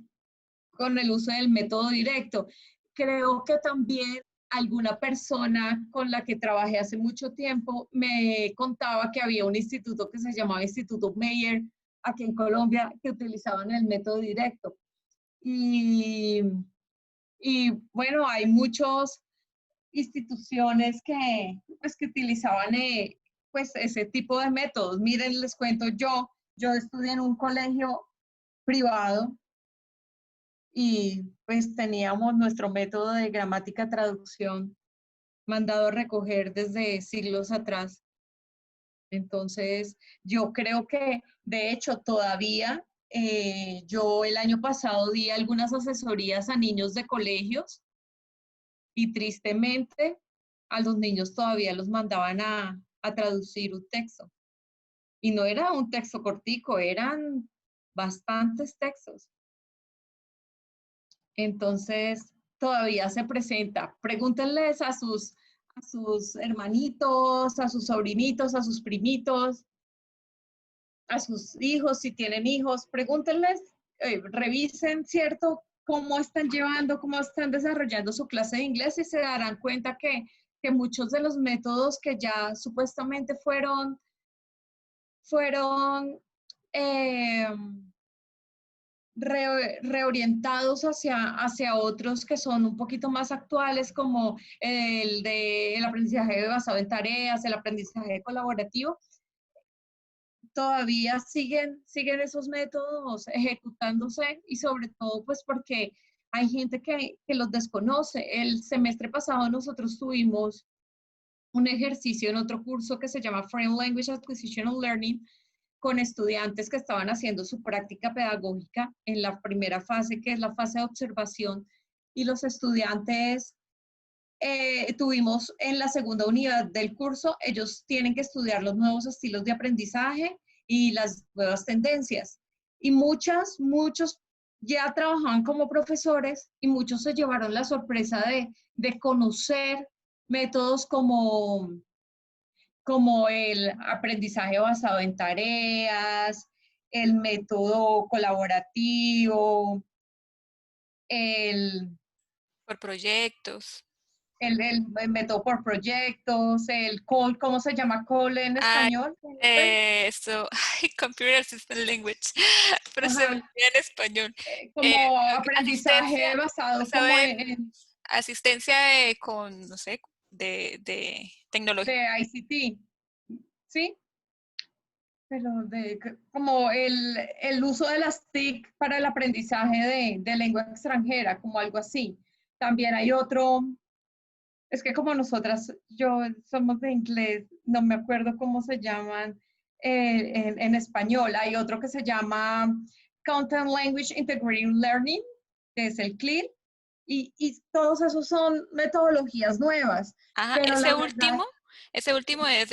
con el uso del método directo. Creo que también alguna persona con la que trabajé hace mucho tiempo me contaba que había un instituto que se llamaba Instituto Meyer aquí en Colombia que utilizaban el método directo. Y, y bueno, hay muchas instituciones pues, que utilizaban pues, ese tipo de métodos. Miren, les cuento, yo estudié en un colegio privado y pues teníamos nuestro método de gramática traducción mandado a recoger desde siglos atrás. Entonces, yo creo que, de hecho, todavía yo el año pasado di algunas asesorías a niños de colegios y tristemente a los niños todavía los mandaban a traducir un texto. Y no era un texto cortico, eran bastantes textos. Entonces, todavía se presenta. Pregúntenles a sus hermanitos, a sus sobrinitos, a sus primitos, a sus hijos, si tienen hijos, pregúntenles, revisen, ¿cierto? Cómo están llevando, cómo están desarrollando su clase de inglés y se darán cuenta que muchos de los métodos que ya supuestamente fueron eh, reorientados hacia otros que son un poquito más actuales, como el aprendizaje basado en tareas, el aprendizaje colaborativo, todavía siguen esos métodos ejecutándose y sobre todo pues porque hay gente que los desconoce. El semestre pasado nosotros tuvimos un ejercicio en otro curso que se llama Foreign Language Acquisition and Learning con estudiantes que estaban haciendo su práctica pedagógica en la primera fase, que es la fase de observación, y los estudiantes tuvimos en la segunda unidad del curso, ellos tienen que estudiar los nuevos estilos de aprendizaje y las nuevas tendencias. Y muchos ya trabajaban como profesores y muchos se llevaron la sorpresa de conocer métodos como el aprendizaje basado en tareas, el método colaborativo, Por proyectos. el método por proyectos, el CALL, ¿cómo se llama CALL en español? Computer Assisted Language, pero se me Ajá, olvida en español. como aprendizaje basado basado como en asistencia no sé, de tecnología. de ICT, ¿sí? Pero como el uso de las TIC para el aprendizaje de lengua extranjera, como algo así. También hay otro, es que como nosotras, somos de inglés, no me acuerdo cómo se llaman en español. Hay otro que se llama Content Language Integrated Learning, que es el CLIL, y todos esos son metodologías nuevas, Ajá, pero la verdad, ese último es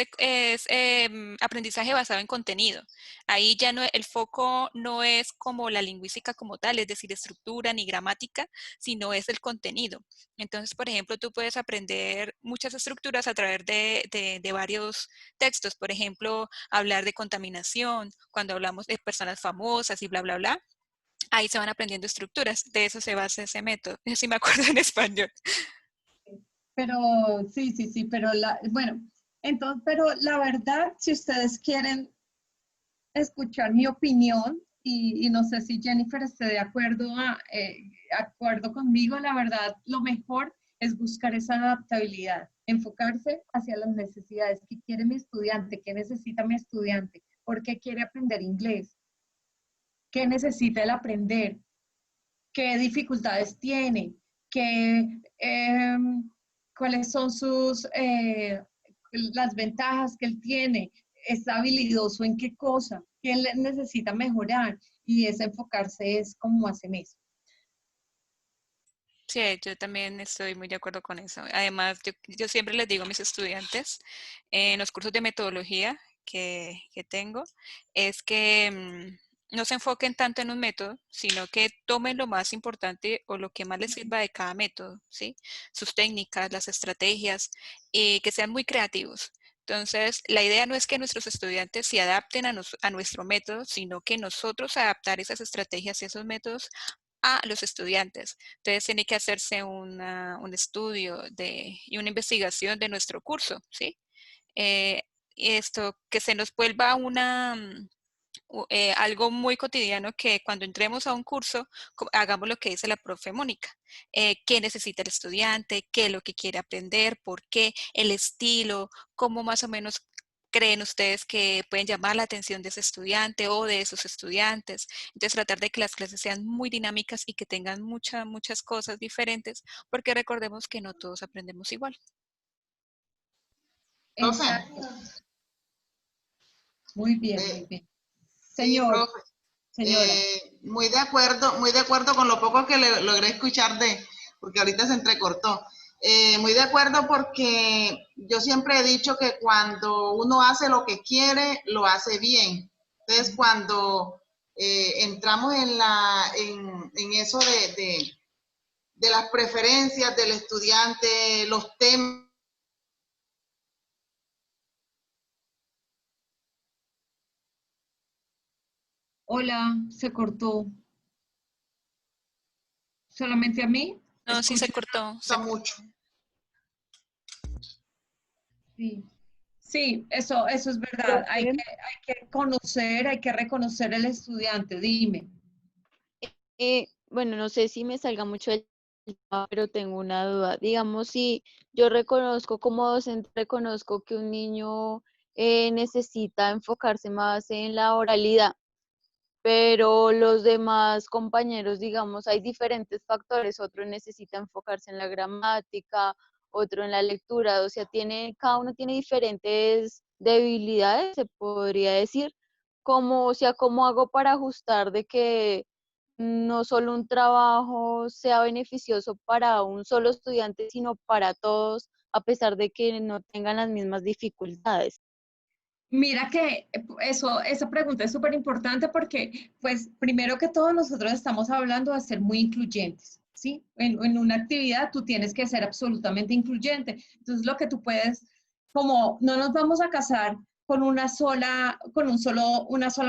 aprendizaje basado en contenido. Ahí ya no, el foco no es como la lingüística como tal, es decir, estructura ni gramática, sino es el contenido. Entonces, por ejemplo, tú puedes aprender muchas estructuras a través de varios textos. Por ejemplo, hablar de contaminación, cuando hablamos de personas famosas y bla, bla, bla. Ahí se van aprendiendo estructuras. De eso se basa ese método. Si me acuerdo en español. pero sí, sí, sí, pero bueno, entonces, pero la verdad, si ustedes quieren escuchar mi opinión, y no sé si Jennifer esté acuerdo conmigo, la verdad, lo mejor es buscar esa adaptabilidad, enfocarse hacia las necesidades que quiere mi estudiante, qué necesita mi estudiante, por qué quiere aprender inglés, qué necesita el aprender, qué dificultades tiene, qué, cuáles son las ventajas que él tiene, es habilidoso en qué cosa, qué él necesita mejorar, y ese enfocarse es como hacen eso. Sí, yo también estoy muy de acuerdo con eso. Además, yo siempre les digo a mis estudiantes en los cursos de metodología que tengo, es que no se enfoquen tanto en un método, sino que tomen lo más importante o lo que más les sirva de cada método, ¿sí? Sus técnicas, las estrategias, y que sean muy creativos. Entonces, la idea no es que nuestros estudiantes se adapten a nuestro método, sino que nosotros adaptar esas estrategias y esos métodos a los estudiantes. Entonces tiene que hacerse un estudio y una investigación de nuestro curso, ¿sí? Eh, esto, que se nos vuelva algo muy cotidiano, que cuando entremos a un curso hagamos lo que dice la profe Mónica. ¿Qué necesita el estudiante? ¿Qué es lo que quiere aprender? ¿Por qué? El estilo, cómo más o menos creen ustedes que pueden llamar la atención de ese estudiante o de esos estudiantes. Entonces tratar de que las clases sean muy dinámicas y que tengan muchas cosas diferentes, porque recordemos que no todos aprendemos igual. Profe, Exacto, muy bien, muy eh, bien. sí, Señor, profe. señora. Muy de acuerdo con lo poco que logré escuchar porque ahorita se entrecortó. Muy de acuerdo porque yo siempre he dicho que cuando uno hace lo que quiere, lo hace bien. Entonces, cuando entramos en eso de las preferencias del estudiante, los temas, Hola, se cortó. ¿Solamente a mí? No, sí se ¿Escucha? cortó. gusta mucho. Sí. Sí, eso es verdad. Profe, Hay que conocer, hay que reconocer el estudiante. Dime. bueno, no sé si me salga mucho el tema, pero tengo una duda. Digamos, si yo reconozco como docente, reconozco que un niño necesita enfocarse más en la oralidad, pero los demás compañeros, digamos, hay diferentes factores. Otro necesita enfocarse en la gramática, otro en la lectura, o sea, cada uno tiene diferentes debilidades, se podría decir. Como, o sea, ¿cómo hago para ajustar de que no solo un trabajo sea beneficioso para un solo estudiante, sino para todos, a pesar de que no tengan las mismas dificultades? Mira que esa pregunta es súper importante porque, pues, primero que todo, nosotros estamos hablando de ser muy incluyentes, ¿sí? En una actividad tú tienes que ser absolutamente incluyente. Entonces, lo que tú puedes, como no nos vamos a casar con una sola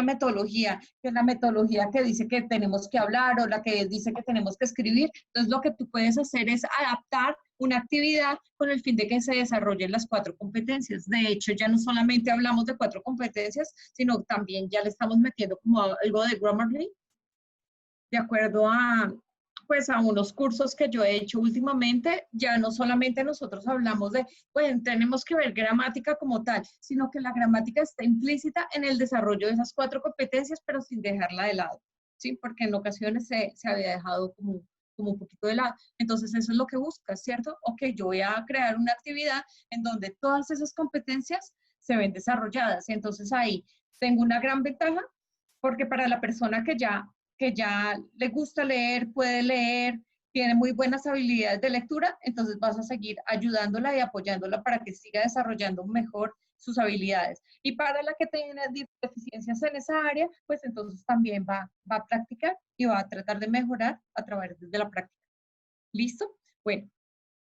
metodología, que es la metodología que dice que tenemos que hablar o la que dice que tenemos que escribir. Entonces, lo que tú puedes hacer es adaptar una actividad con el fin de que se desarrollen las 4 competencias. De hecho, ya no solamente hablamos de 4 competencias, sino también ya le estamos metiendo como algo de Grammarly, de acuerdo pues a unos cursos que yo he hecho últimamente. Ya no solamente nosotros hablamos de, pues tenemos que ver gramática como tal, sino que la gramática está implícita en el desarrollo de esas 4 competencias, pero sin dejarla de lado, ¿sí? Porque en ocasiones se había dejado como un poquito de lado. Entonces eso es lo que buscas, ¿cierto? Ok, yo voy a crear una actividad en donde todas esas competencias se ven desarrolladas. Entonces ahí tengo una gran ventaja, porque para la persona que ya le gusta leer, puede leer, tiene muy buenas habilidades de lectura, entonces vas a seguir ayudándola y apoyándola para que siga desarrollando mejor sus habilidades. Y para la que tiene deficiencias en esa área, pues entonces también va a practicar y va a tratar de mejorar a través de la práctica. ¿Listo? Bueno,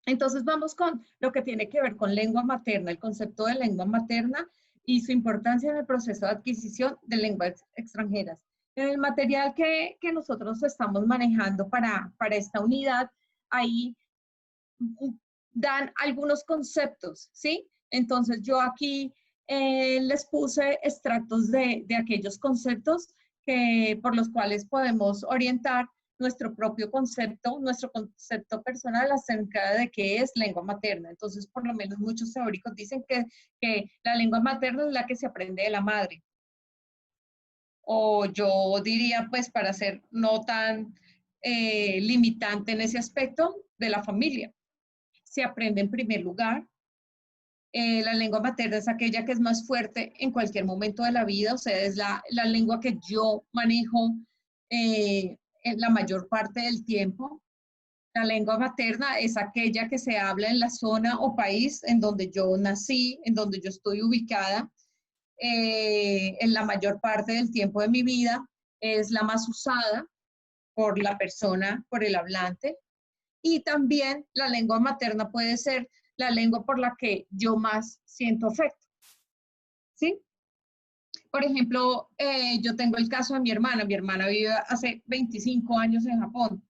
entonces vamos con lo que tiene que ver con lengua materna, el concepto de lengua materna y su importancia en el proceso de adquisición de lenguas extranjeras. En el material que nosotros estamos manejando para esta unidad, ahí dan algunos conceptos, ¿sí? Entonces yo aquí les puse extractos de aquellos conceptos por los cuales podemos orientar nuestro propio concepto, nuestro concepto personal acerca de qué es lengua materna. Entonces, por lo menos muchos teóricos dicen que la lengua materna es la que se aprende de la madre. O yo diría, pues, para ser no tan limitante en ese aspecto, de la familia. Se aprende en primer lugar. La lengua materna es aquella que es más fuerte en cualquier momento de la vida, o sea, es la lengua que yo manejo en la mayor parte del tiempo. La lengua materna es aquella que se habla en la zona o país en donde yo nací, en donde yo estoy ubicada en la mayor parte del tiempo de mi vida. Es la más usada por la persona, por el hablante. Y también la lengua materna puede ser la lengua por la que yo más siento afecto, ¿sí? Por ejemplo, yo tengo el caso de mi hermana. Mi hermana vive hace 25 años en Japón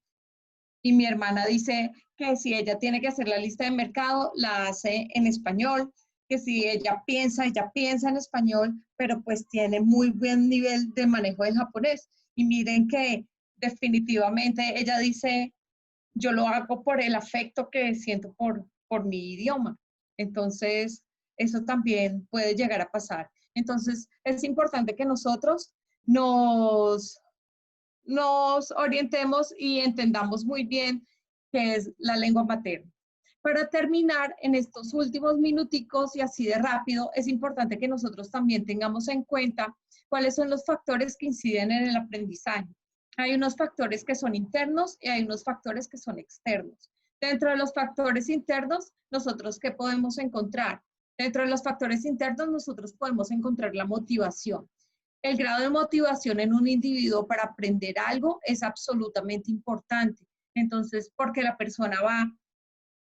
y mi hermana dice que si ella tiene que hacer la lista de mercado, la hace en español, que si ella piensa en español, pero pues tiene muy buen nivel de manejo del japonés. Y miren que definitivamente ella dice, yo lo hago por el afecto que siento por mi idioma. Entonces, eso también puede llegar a pasar. Entonces, es importante que nosotros nos orientemos y entendamos muy bien qué es la lengua materna. Para terminar, en estos últimos minuticos y así de rápido, es importante que nosotros también tengamos en cuenta cuáles son los factores que inciden en el aprendizaje. Hay unos factores que son internos y hay unos factores que son externos. Dentro de los factores internos, nosotros, ¿qué podemos encontrar? Dentro de los factores internos, nosotros podemos encontrar la motivación. El grado de motivación en un individuo para aprender algo es absolutamente importante. Entonces, porque la persona va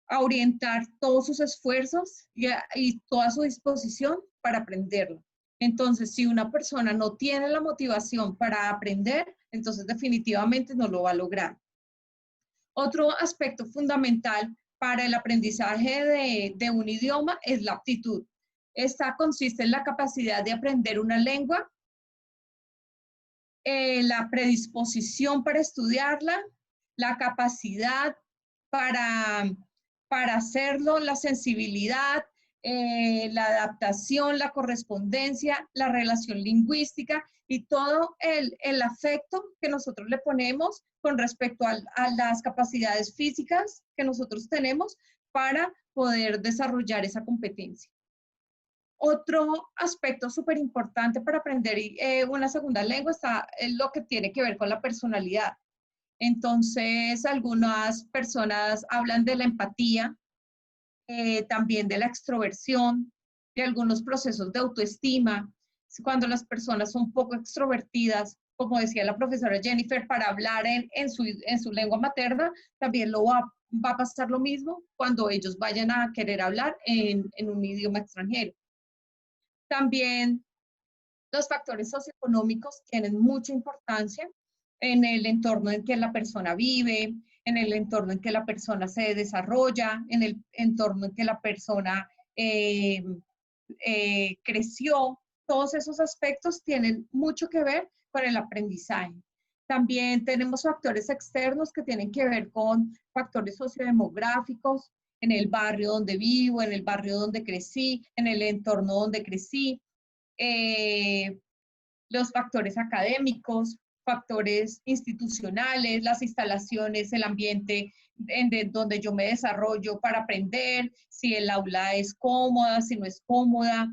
a orientar todos sus esfuerzos y toda su disposición para aprenderlo. Entonces, si una persona no tiene la motivación para aprender, entonces definitivamente no lo va a lograr. Otro aspecto fundamental para el aprendizaje de un idioma es la aptitud. Esta consiste en la capacidad de aprender una lengua, la predisposición para estudiarla, la capacidad para hacerlo, la sensibilidad, la adaptación, la correspondencia, la relación lingüística y todo el afecto que nosotros le ponemos con respecto a las capacidades físicas que nosotros tenemos para poder desarrollar esa competencia. Otro aspecto súper importante para aprender una segunda lengua está en lo que tiene que ver con la personalidad. Entonces, algunas personas hablan de la empatía, también de la extroversión, de algunos procesos de autoestima. Cuando las personas son poco extrovertidas, como decía la profesora Jennifer, para hablar en su lengua materna, también va a pasar lo mismo cuando ellos vayan a querer hablar en un idioma extranjero. También los factores socioeconómicos tienen mucha importancia en el entorno en que la persona vive, en el entorno en que la persona se desarrolla, en el entorno en que la persona creció. Todos esos aspectos tienen mucho que ver con el aprendizaje. También tenemos factores externos que tienen que ver con factores sociodemográficos, en el barrio donde vivo, en el barrio donde crecí, en el entorno donde crecí. Los factores académicos, factores institucionales, las instalaciones, el ambiente donde yo me desarrollo para aprender, si el aula es cómoda, si no es cómoda,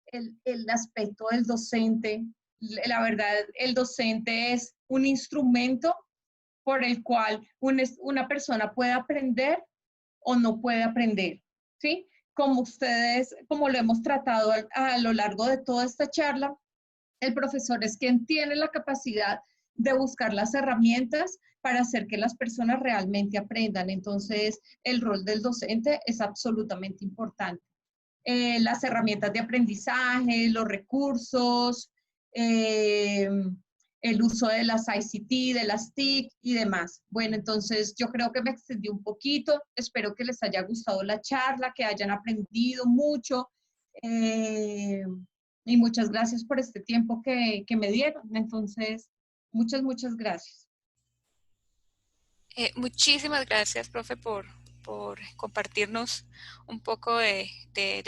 el aspecto del docente. La verdad, el docente es un instrumento por el cual una persona puede aprender o no puede aprender, ¿sí? Como ustedes, como lo hemos tratado a lo largo de toda esta charla, el profesor es quien tiene la capacidad de buscar las herramientas para hacer que las personas realmente aprendan. Entonces, el rol del docente es absolutamente importante. Las herramientas de aprendizaje, los recursos, el uso de las ICT, de las TIC y demás. Bueno, entonces yo creo que me extendí un poquito. Espero que les haya gustado la charla, que hayan aprendido mucho. Y muchas gracias por este tiempo que me dieron. Entonces, muchas gracias. Muchísimas gracias, profe, por compartirnos un poco de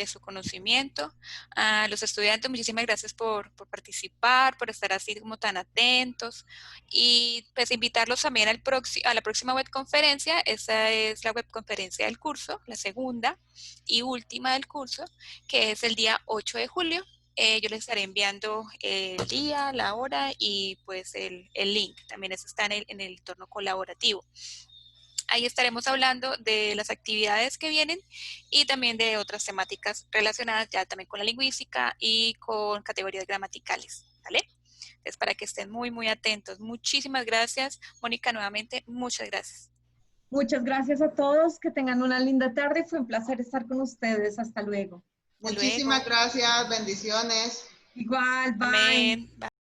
su conocimiento. A los estudiantes, muchísimas gracias por participar, por estar así como tan atentos. Y pues invitarlos también a la próxima webconferencia. Esta es la webconferencia del curso, la segunda y última del curso, que es el día 8 de julio. Yo les estaré enviando el día, la hora y pues el link. También eso está en el entorno colaborativo. Ahí estaremos hablando de las actividades que vienen y también de otras temáticas relacionadas ya también con la lingüística y con categorías gramaticales, ¿vale? Entonces, para que estén muy atentos. Muchísimas gracias. Mónica, nuevamente, muchas gracias. Muchas gracias a todos. Que tengan una linda tarde. Fue un placer estar con ustedes. Hasta luego. Hasta Muchísimas luego. gracias, bendiciones. Igual, bye. Amén. Bye.